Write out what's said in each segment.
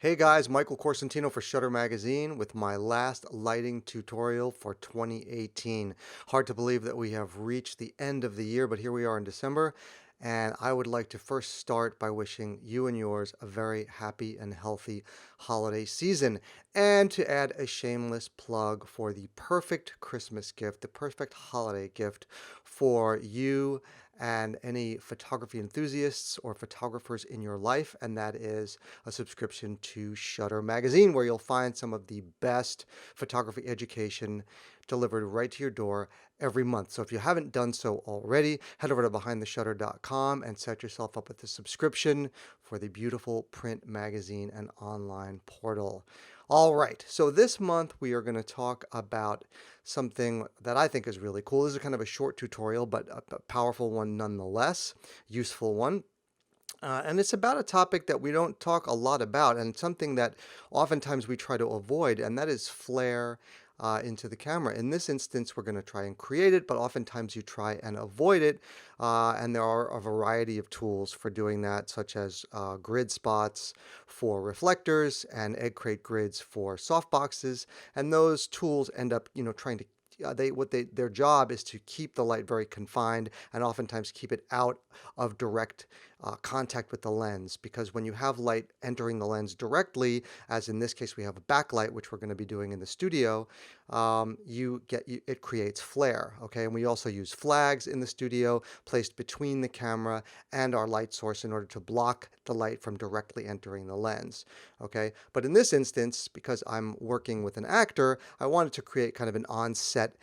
Hey guys, Michael Corsentino for Shutter Magazine with my last lighting tutorial for 2018. Hard to believe that we have reached the end of the year, but here we are in December, and I would like to first start by wishing you and yours a very happy and healthy holiday season, and to add a shameless plug for the perfect Christmas gift, the perfect holiday gift for you and any photography enthusiasts or photographers in your life, and that is a subscription to Shutter Magazine, where you'll find some of the best photography education delivered right to your door every month. So if you haven't done so already, head over to behindtheshutter.com and set yourself up with a subscription for the beautiful print magazine and online portal. All right, so this month we are going to talk about something that I think is really cool. This is kind of a short tutorial, but a powerful one nonetheless, useful one. And it's about a topic that we don't talk a lot about, and something that oftentimes we try to avoid, and that is flare into the camera. In this instance, we're going to try and create it, but oftentimes you try and avoid it. And there are a variety of tools for doing that, such as grid spots for reflectors and egg crate grids for softboxes. And those tools end up, trying to their job is to keep the light very confined and oftentimes keep it out of direct contact with the lens, because when you have light entering the lens directly, as in this case we have a backlight, which we're going to be doing in the studio, it creates flare. Okay, and we also use flags in the studio placed between the camera and our light source in order to block the light from directly entering the lens. Okay, but in this instance, because I'm working with an actor, I wanted to create kind of an on-set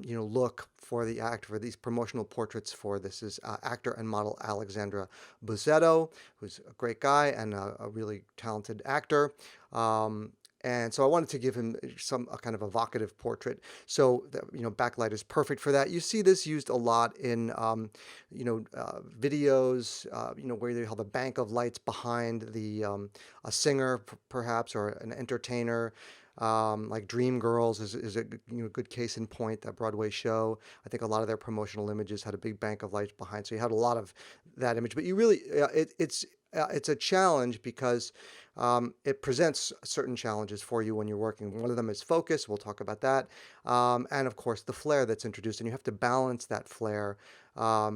look for the actor, for these promotional portraits for this is actor and model Alexandra Buzzetto, who's a great guy and a really talented actor. And so I wanted to give him a kind of evocative portrait. So backlight is perfect for that. You see this used a lot in videos, where they have a bank of lights behind a singer perhaps, or an entertainer. Like Dreamgirls is a good case in point, that Broadway show. I think a lot of their promotional images had a big bank of lights behind, so you had a lot of that image. But you really, it's a challenge because it presents certain challenges for you when you're working. One of them is focus. We'll talk about that. And of course, the flare that's introduced. And you have to balance that flare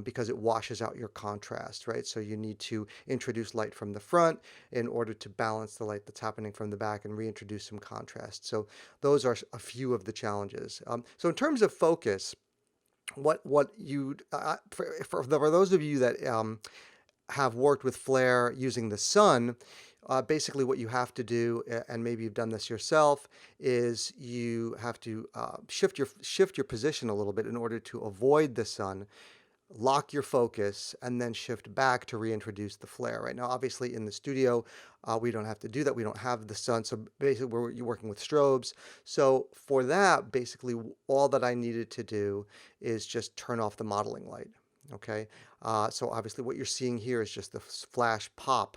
because it washes out your contrast, right? So you need to introduce light from the front in order to balance the light that's happening from the back and reintroduce some contrast. So those are a few of the challenges. So in terms of focus, what you for those of you that have worked with flare using the sun, basically what you have to do, and maybe you've done this yourself, is you have to shift your position a little bit in order to avoid the sun, lock your focus, and then shift back to reintroduce the flare. Right now, obviously in the studio, we don't have to do that. We don't have the sun. So basically you're working with strobes. So for that, basically all that I needed to do is just turn off the modeling light. Okay. So obviously what you're seeing here is just the flash pop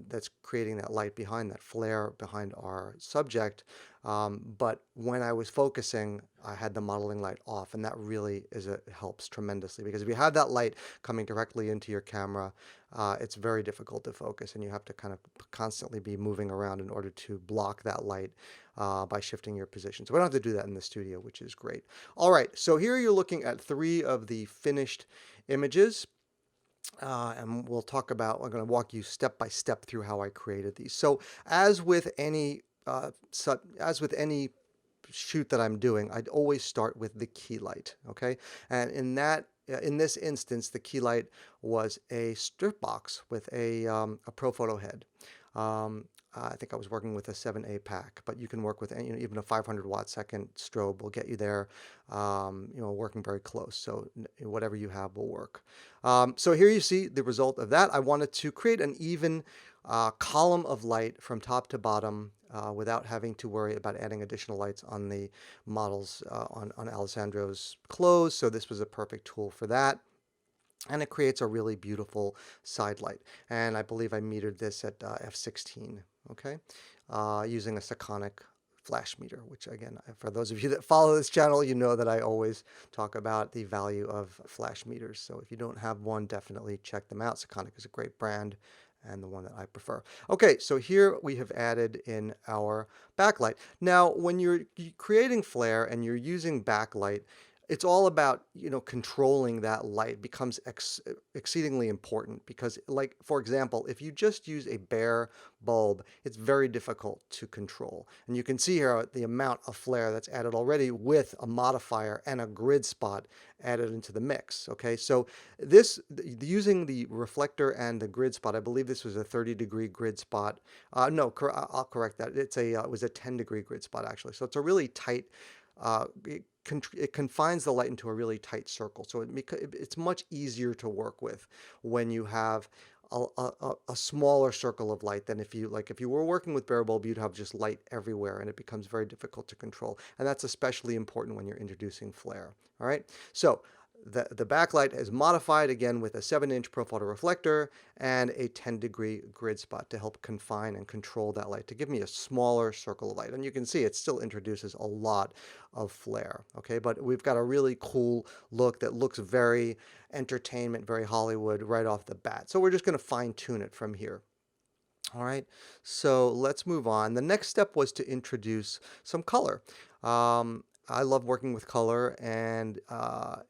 that's creating that light behind, that flare behind our subject. But when I was focusing, I had the modeling light off, and that really helps tremendously, because if you have that light coming directly into your camera, it's very difficult to focus, and you have to kind of constantly be moving around in order to block that light by shifting your position. So we don't have to do that in the studio, which is great. All right, so here you're looking at 3 of the finished images. And we'll talk about, I'm going to walk you step by step through how I created these. So as with any shoot that I'm doing, I'd always start with the key light. Okay, and in this instance, the key light was a strip box with a Profoto head. I think I was working with a 7A pack, but you can work with even a 500 watt second strobe will get you there. Working very close. So whatever you have will work. So here you see the result of that. I wanted to create an even column of light from top to bottom without having to worry about adding additional lights on the models on Alessandro's clothes. So this was a perfect tool for that. And it creates a really beautiful side light. And I believe I metered this at f16, okay, using a Sekonic flash meter, which again, for those of you that follow this channel, you know that I always talk about the value of flash meters. So if you don't have one, definitely check them out. Sekonic is a great brand, and the one that I prefer. Okay, so here we have added in our backlight. Now, when you're creating flare and you're using backlight, it's all about, controlling that light becomes exceedingly important because, like, for example, if you just use a bare bulb, it's very difficult to control. And you can see here the amount of flare that's added already with a modifier and a grid spot added into the mix. Okay, so using the reflector and the grid spot, I believe this was a 30-degree grid spot. No, I'll correct that. It was a 10-degree grid spot actually. So it's a really tight. It confines the light into a really tight circle, so it's much easier to work with when you have a smaller circle of light than if you were working with bare bulb, you'd have just light everywhere, and it becomes very difficult to control. And that's especially important when you're introducing flare. All right, so the backlight is modified again with a 7-inch profile reflector and a 10-degree grid spot to help confine and control that light to give me a smaller circle of light. And you can see it still introduces a lot of flare. Okay, but we've got a really cool look that looks very entertainment, very Hollywood right off the bat. So we're just going to fine tune it from here. All right, so let's move on. The next step was to introduce some color. I love working with color, and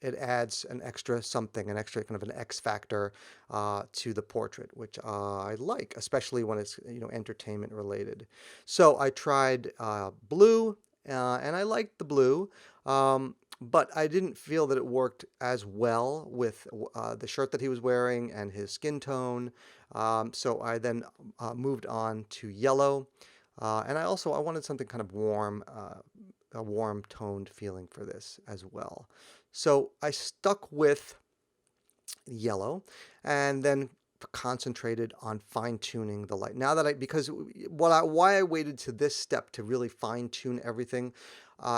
it adds an extra something, an extra kind of an X factor to the portrait, which I like, especially when it's entertainment related. So I tried blue, and I liked the blue. But I didn't feel that it worked as well with the shirt that he was wearing and his skin tone. So I then moved on to yellow. And I wanted something kind of warm, a warm toned feeling for this as well. So I stuck with yellow and then concentrated on fine tuning the light. Now that because why I waited to this step to really fine tune everything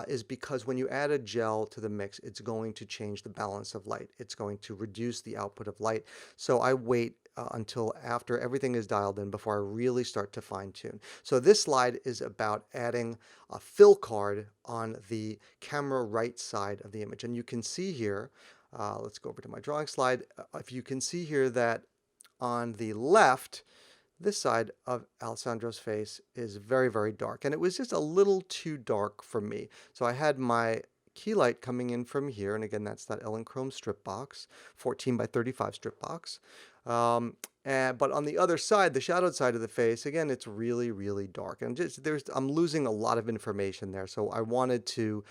is because when you add a gel to the mix, it's going to change the balance of light. It's going to reduce the output of light. So I wait until after everything is dialed in before I really start to fine tune. So this slide is about adding a fill card on the camera right side of the image. And you can see here, let's go over to my drawing slide. If you can see here that on the left, this side of Alessandro's face is very, very dark, and it was just a little too dark for me. So I had my key light coming in from here, and again, that's that Elinchrom strip box, 14 by 35 strip box. But on the other side, the shadowed side of the face, again, it's really, really dark, and I'm losing a lot of information there. So I wanted to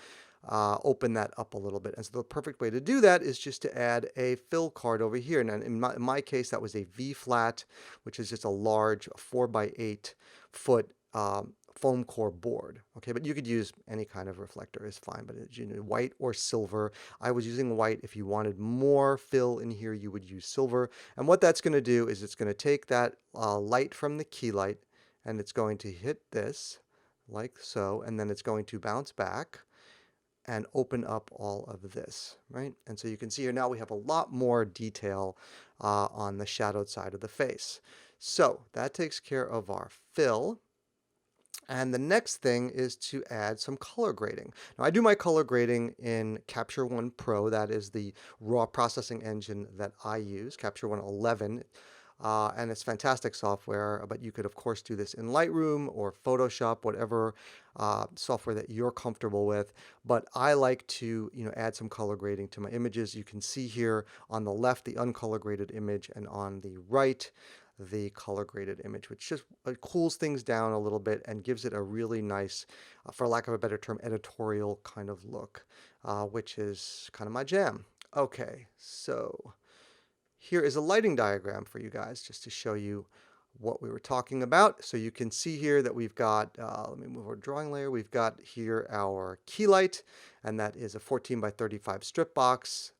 open that up a little bit. And so the perfect way to do that is just to add a fill card over here. And in my case, that was a V flat, which is just a large 4x8 foot foam core board. Okay, but you could use any kind of reflector is fine, but it's white or silver. I was using white. If you wanted more fill in here, you would use silver. And what that's going to do is it's going to take that light from the key light, and it's going to hit this like so, and then it's going to bounce back and open up all of this, right? And so you can see here now we have a lot more detail on the shadowed side of the face. So that takes care of our fill. And the next thing is to add some color grading. Now I do my color grading in Capture One Pro. That is the raw processing engine that I use, Capture One 11. And it's fantastic software, but you could of course do this in Lightroom or Photoshop, whatever software that you're comfortable with. But I like to add some color grading to my images. You can see here on the left the uncolor graded image, and on the right the color graded image, which just cools things down a little bit and gives it a really nice, for lack of a better term, editorial kind of look, which is kind of my jam. Okay, so here is a lighting diagram for you guys just to show you what we were talking about. So you can see here that we've got, let me move our drawing layer. We've got here our key light, and that is a 14 by 35 strip box.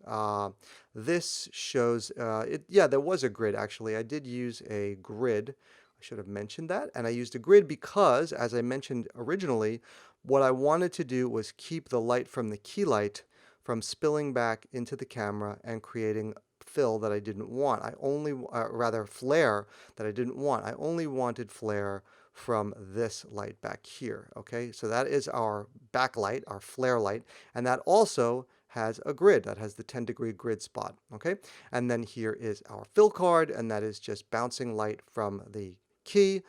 This shows, there was a grid actually. I did use a grid. I should have mentioned that. And I used a grid because, as I mentioned originally, what I wanted to do was keep the light from the key light from spilling back into the camera and creating fill that I didn't want. Rather flare that I didn't want. I only wanted flare from this light back here. Okay, so that is our backlight, our flare light, and that also has a grid that has the 10-degree grid spot. Okay, and then here is our fill card, and that is just bouncing light from the key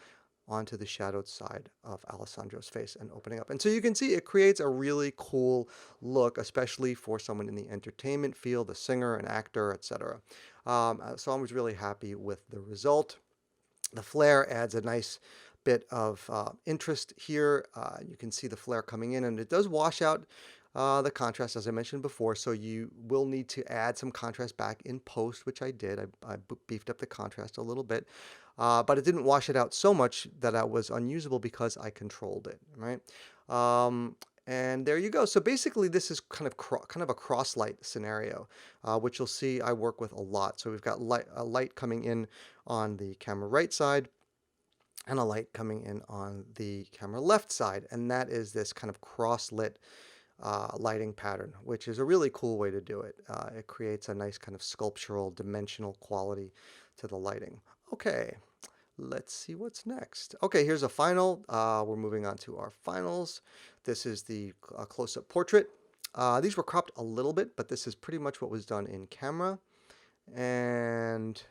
onto the shadowed side of Alessandro's face and opening up. And so you can see it creates a really cool look, especially for someone in the entertainment field, a singer, an actor, etc. So I was really happy with the result. The flare adds a nice bit of interest here. You can see the flare coming in, and it does wash out the contrast, as I mentioned before, so you will need to add some contrast back in post, which I did. I beefed up the contrast a little bit, but it didn't wash it out so much that it was unusable because I controlled it, right? And there you go. So basically, this is kind of a cross light scenario, which you'll see I work with a lot. So we've got a light coming in on the camera right side, and a light coming in on the camera left side, and that is this kind of cross-lit lighting pattern, which is a really cool way to do it. It creates a nice kind of sculptural, dimensional quality to the lighting. Okay, let's see what's next. Okay, here's a final. We're moving on to our finals. This is the close-up portrait. These were cropped a little bit, but this is pretty much what was done in camera. And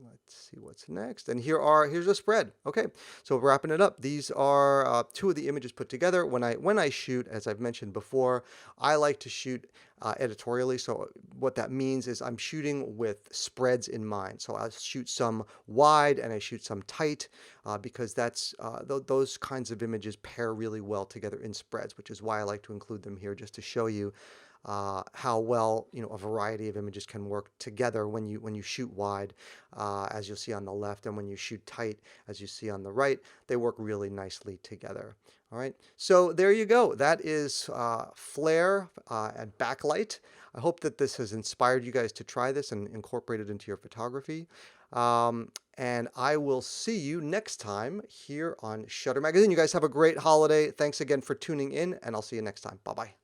let's see what's next. And here's a spread. Okay, so wrapping it up. These are two of the images put together. When I shoot, as I've mentioned before, I like to shoot editorially. So what that means is I'm shooting with spreads in mind. So I shoot some wide and I shoot some tight because that's those kinds of images pair really well together in spreads, which is why I like to include them here, just to show you how well a variety of images can work together when you shoot wide, as you'll see on the left, and when you shoot tight, as you see on the right. They work really nicely together. All right, so there you go. That is flare and backlight. I hope that this has inspired you guys to try this and incorporate it into your photography. And I will see you next time here on Shutter Magazine. You guys have a great holiday. Thanks again for tuning in, and I'll see you next time. Bye-bye.